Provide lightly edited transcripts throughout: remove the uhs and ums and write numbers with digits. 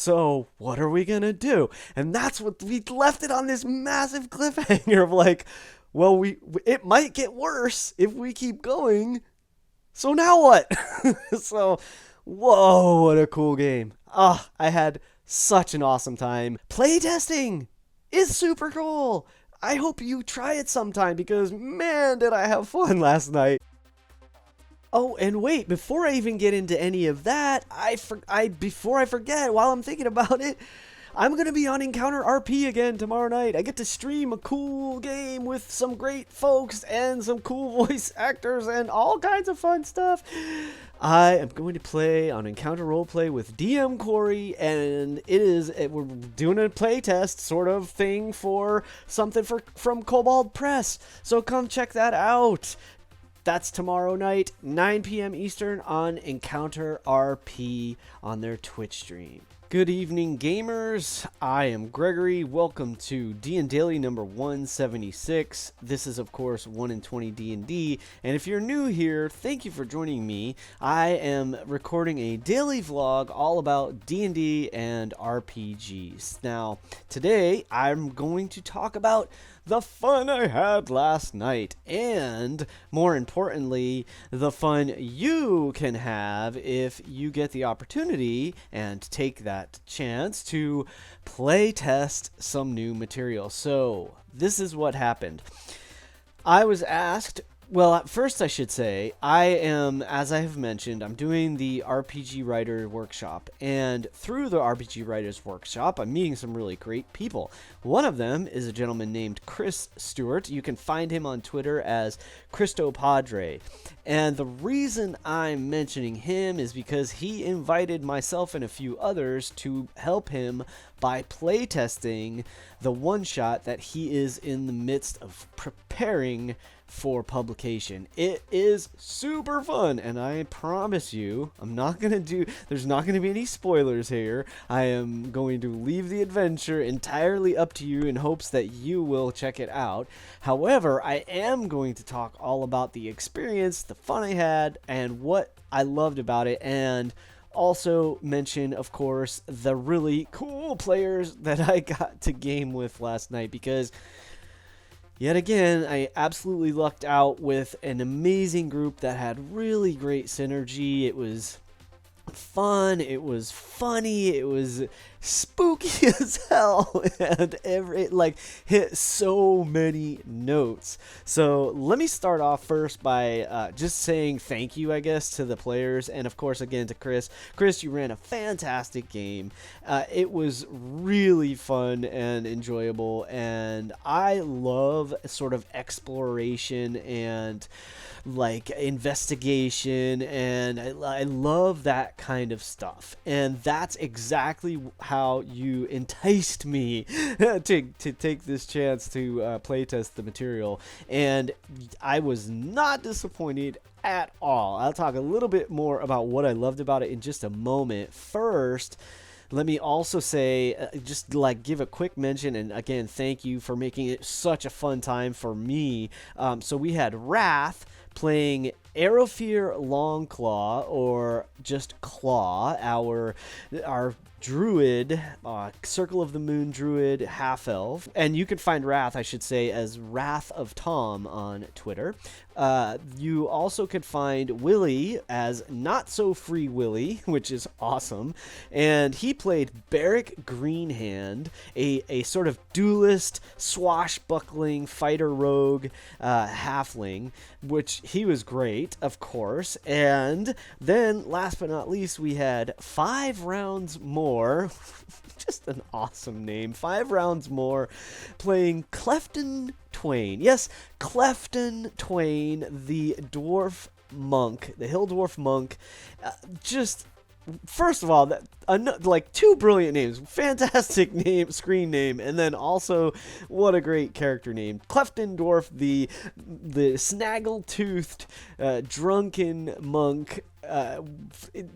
So what are we gonna do? And that's what we left it on, this massive cliffhanger of like, well, it might get worse if we keep going. So now what? So, whoa, what a cool game. I had such an awesome time. Playtesting is super cool. I hope you try it sometime because man, did I have fun last night. Oh, and wait, before I even get into any of that, before I forget, while I'm thinking about it, I'm going to be on Encounter RP again tomorrow night. I get to stream a cool game with some great folks and some cool voice actors and all kinds of fun stuff. I am going to play on Encounter Roleplay with DM Corey, and we're doing a playtest sort of thing for something from Kobold Press. So come check that out. That's tomorrow night, 9 p.m. Eastern on Encounter RP on their Twitch stream. Good evening, gamers. I am Gregory. Welcome to DnDaily number 176. This is, of course, 1 in 20 D&D. And if you're new here, thank you for joining me. I am recording a daily vlog all about D&D and RPGs. Now, today I'm going to talk about the fun I had last night, and more importantly, the fun you can have if you get the opportunity and take that chance to play test some new material. So this is what happened. I was asked, well, at first I should say, I am, as I have mentioned, I'm doing the RPG Writer Workshop, and through the RPG Writers Workshop, I'm meeting some really great people. One of them is a gentleman named Chris Stewart. You can find him on Twitter as Cristo Padre. And the reason I'm mentioning him is because he invited myself and a few others to help him by playtesting the one-shot that he is in the midst of preparing for publication. It is super fun, and I promise you, there's not going to be any spoilers here. I am going to leave the adventure entirely up to you in hopes that you will check it out. However, I am going to talk all about the experience, the fun I had, and what I loved about it, and also mention, of course, the really cool players that I got to game with last night, because yet again, I absolutely lucked out with an amazing group that had really great synergy. It was fun, it was funny, it was spooky as hell, and it hit so many notes. So let me start off first by just saying thank you, I guess, to the players, and of course again to Chris. Chris, you ran a fantastic game. It was really fun and enjoyable, and I love sort of exploration and like investigation, and I love that kind of stuff, and that's exactly how you enticed me to take this chance to playtest the material, and I was not disappointed at all. I'll talk a little bit more about what I loved about it in just a moment. First, let me also say, give a quick mention, and again, thank you for making it such a fun time for me. So we had Wrath playing Aerofear Longclaw, or just Claw, our druid, Circle of the Moon druid, half-elf. And you can find Wrath, I should say, as Wrath of Tom on Twitter. You also could find Willie as Not So Free Willie, which is awesome. And he played Barrick Greenhand, a sort of duelist, swashbuckling, fighter rogue halfling, which he was great, of course. And then, last but not least, we had 5 rounds more. Just an awesome name. 5 rounds more, playing Clefton Twain. Yes, Clefton Twain, the dwarf monk, the hill dwarf monk. First of all, two brilliant names, fantastic name, screen name, and then also what a great character name, Clefton Dwarf, the snaggle-toothed, drunken monk.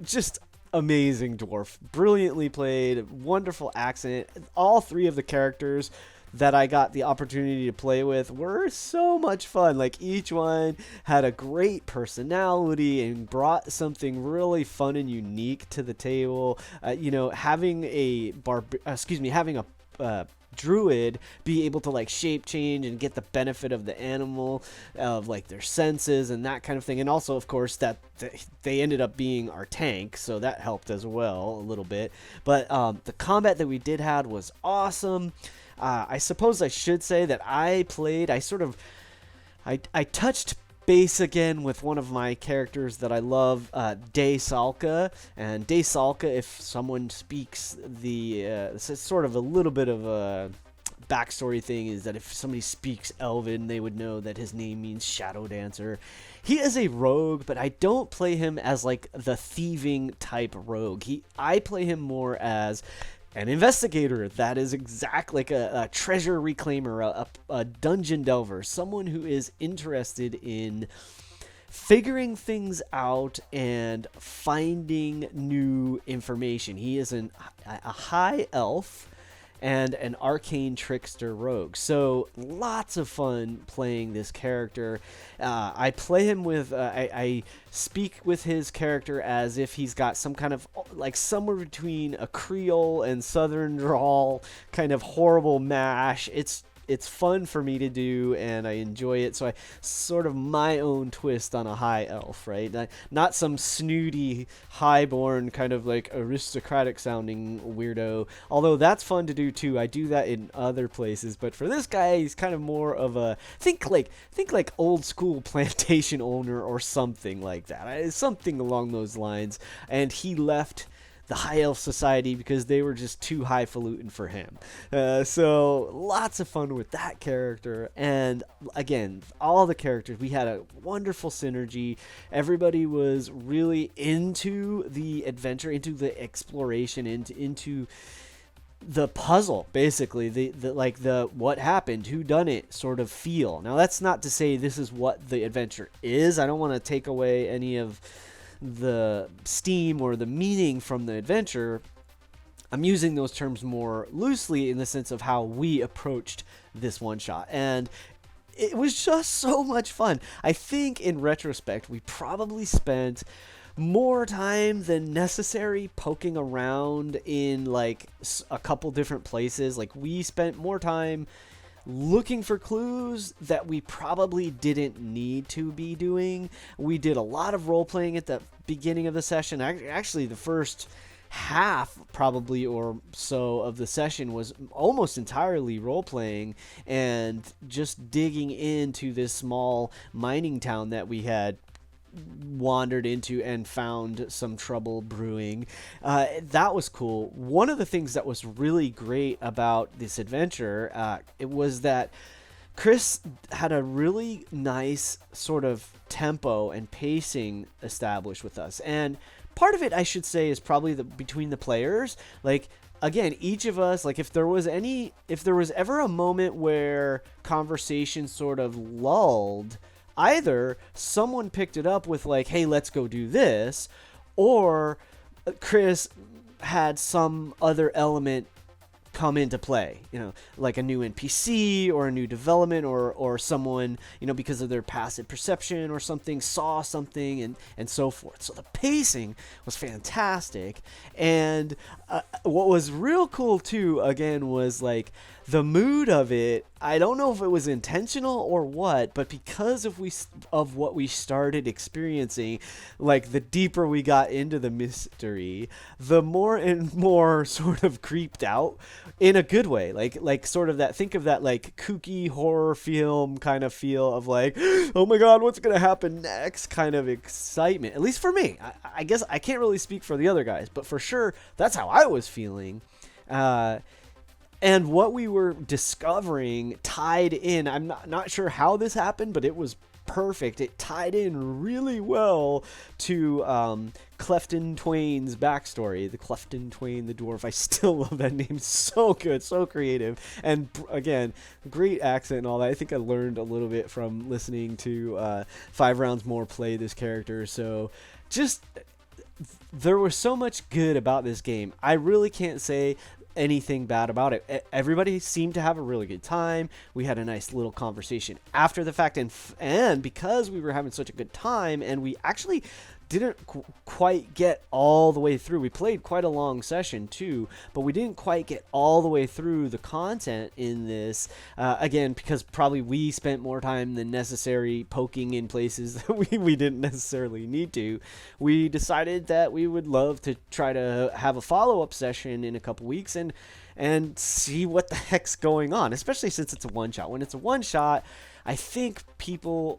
Just amazing dwarf, brilliantly played, wonderful accent. All 3 of the characters, that I got the opportunity to play with were so much fun. Like, each one had a great personality and brought something really fun and unique to the table. Having having a druid be able to like shape change and get the benefit of the animal, of like their senses and that kind of thing, and also of course that they ended up being our tank, so that helped as well a little bit. But the combat that we did had was awesome. I suppose I should say that I touched base again with one of my characters that I love, Day Salka. And Day Salka, if someone speaks it's sort of a little bit of a backstory thing, is that if somebody speaks Elven, they would know that his name means Shadow Dancer. He is a rogue, but I don't play him as like the thieving type rogue. I play him more as an investigator. That is exactly like a treasure reclaimer, a dungeon delver, someone who is interested in figuring things out and finding new information. He is a high elf and an arcane trickster rogue. So lots of fun playing this character. I play him with, I speak with his character as if he's got some kind of, like somewhere between a Creole and Southern drawl, kind of horrible mash. It's fun for me to do, and I enjoy it. So I sort of my own twist on a high elf, right? Not some snooty, highborn, kind of like aristocratic sounding weirdo. Although that's fun to do too. I do that in other places. But for this guy, he's kind of more of a think like old school plantation owner or something like that. Something along those lines. And he left the High Elf Society because they were just too highfalutin for him. So lots of fun with that character. And again, all the characters, we had a wonderful synergy. Everybody was really into the adventure, into the exploration, into the puzzle, basically, the what happened, who done it sort of feel. Now, that's not to say this is what the adventure is. I don't want to take away any of the steam or the meaning from the adventure. I'm using those terms more loosely in the sense of how we approached this one shot, and it was just so much fun. I think in retrospect we probably spent more time than necessary poking around in like a couple different places. Like, we spent more time looking for clues that we probably didn't need to be doing. We did a lot of role playing at the beginning of the session. Actually, the first half probably or so of the session was almost entirely role playing and just digging into this small mining town that we had wandered into and found some trouble brewing. That was cool. One of the things that was really great about this adventure, it was that Chris had a really nice sort of tempo and pacing established with us. And part of it, I should say, is probably between the players. Like, again, each of us, like, if there was ever a moment where conversation sort of lulled, either someone picked it up with like, hey, let's go do this, or Chris had some other element come into play, like a new NPC or a new development, or someone, because of their passive perception or something, saw something and so forth. So the pacing was fantastic. And what was real cool too, again, was like the mood of it. I don't know if it was intentional or what, but because of what we started experiencing, like the deeper we got into the mystery, the more and more sort of creeped out in a good way. Like sort of that, think of that like kooky horror film kind of feel of like, oh my God, what's going to happen next kind of excitement. At least for me. I guess I can't really speak for the other guys, but for sure, that's how I was feeling. And what we were discovering tied in, I'm not sure how this happened, but it was perfect. It tied in really well to Clefton Twain's backstory. The Clefton Twain, the dwarf. I still love that name. So good, so creative. And again, great accent and all that. I think I learned a little bit from listening to 5 Rounds More play this character. So just, there was so much good about this game. I really can't say anything bad about it. Everybody seemed to have a really good time. We had a nice little conversation after the fact, and because we were having such a good time, and we actually didn't quite get all the way through. We played quite a long session too, but we didn't quite get all the way through the content in this, again, because probably we spent more time than necessary poking in places that we didn't necessarily need to. We decided that we would love to try to have a follow-up session in a couple weeks and see what the heck's going on, especially since it's a one-shot. When it's a one-shot, I think people...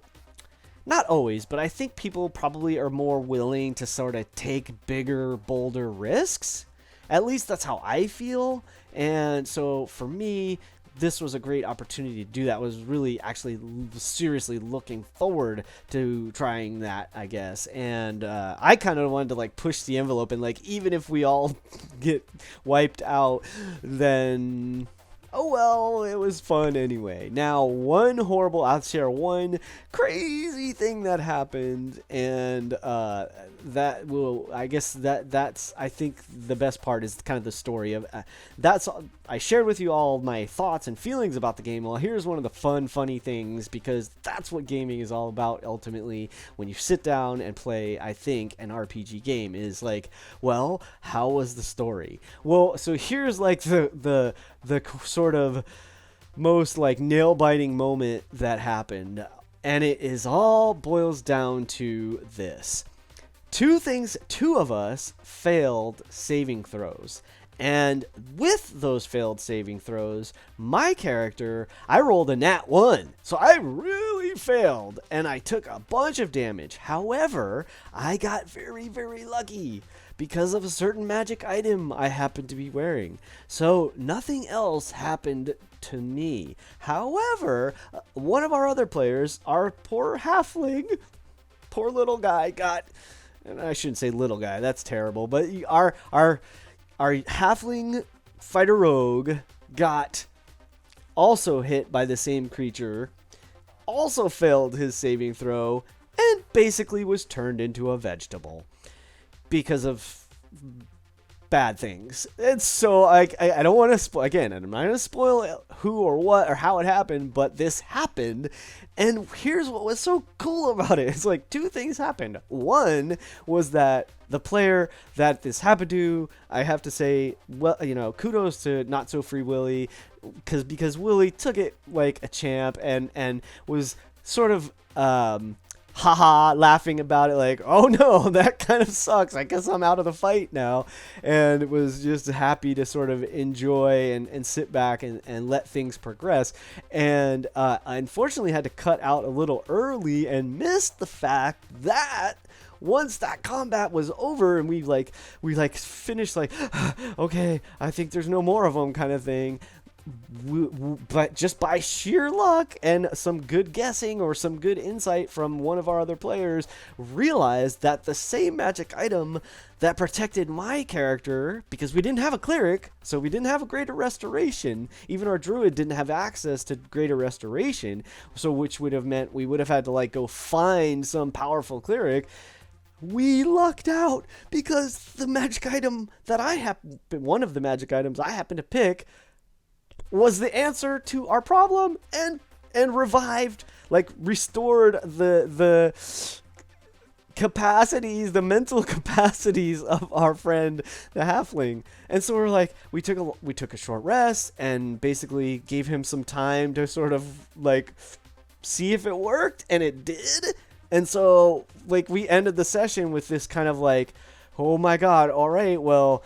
Not always, but I think people probably are more willing to sort of take bigger, bolder risks. At least that's how I feel. And so for me, this was a great opportunity to do that. I was really actually seriously looking forward to trying that, I guess. And I kind of wanted to like push the envelope and like, even if we all get wiped out, then... oh well, it was fun anyway. Now, I'll share one crazy thing that happened, and that will, I guess that's, I think the best part is kind of the story of, I shared with you all my thoughts and feelings about the game. Well, here's one of the funny things, because that's what gaming is all about ultimately. When you sit down and play, I think, an RPG game is like, well, how was the story? Well, so here's like the sort of most like nail-biting moment that happened, and it is all boils down to this. Two of us failed saving throws, and with those failed saving throws, my character, I rolled a nat 1, so I really failed, and I took a bunch of damage. However, I got very, very lucky because of a certain magic item I happened to be wearing. So nothing else happened to me. However, one of our other players, our poor halfling, poor little guy, got... and I shouldn't say little guy, that's terrible, but our halfling fighter rogue got also hit by the same creature, also failed his saving throw, and basically was turned into a vegetable because of bad things. And so I don't want to spoil, again, I'm not going to spoil who or what or how it happened, but this happened. And here's what was so cool about it. It's like two things happened. One was that the player that this happened to, I have to say, well, kudos to Not So Free Willy, because Willy took it like a champ and was sort of haha laughing about it, like, oh no, that kind of sucks, I guess I'm out of the fight now, and was just happy to sort of enjoy and sit back and let things progress. And I unfortunately had to cut out a little early and missed the fact that once that combat was over and we finished like okay, I think there's no more of them kind of thing, but just by sheer luck and some good guessing or some good insight from one of our other players, realized that the same magic item that protected my character, because we didn't have a cleric, so we didn't have a greater restoration, even our druid didn't have access to greater restoration, so which would have meant we would have had to like go find some powerful cleric. We lucked out because the magic item that one of the magic items I happened to pick was the answer to our problem, and revived, like restored the capacities, the mental capacities of our friend the halfling. And so we're like, we took a short rest and basically gave him some time to sort of like see if it worked, and it did. And so like we ended the session with this kind of like, oh my god, all right, well,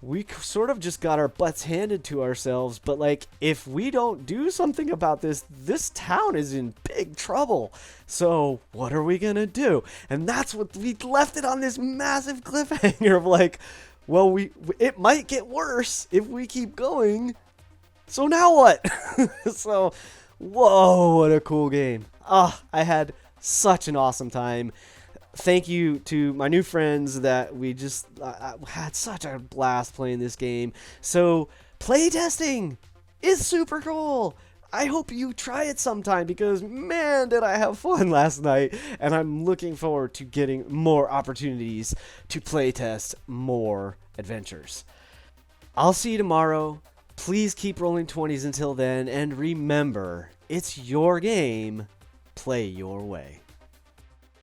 we sort of just got our butts handed to ourselves, but like, if we don't do something about this town is in big trouble. So what are we gonna do? And that's what we left it on, this massive cliffhanger of like, well, it might get worse if we keep going. So now what? So, whoa, what a cool game. I had such an awesome time. Thank you to my new friends that we just had such a blast playing this game. So playtesting is super cool. I hope you try it sometime, because man, did I have fun last night, and I'm looking forward to getting more opportunities to playtest more adventures. I'll see you tomorrow. Please keep rolling 20s until then, and remember, it's your game. Play your way.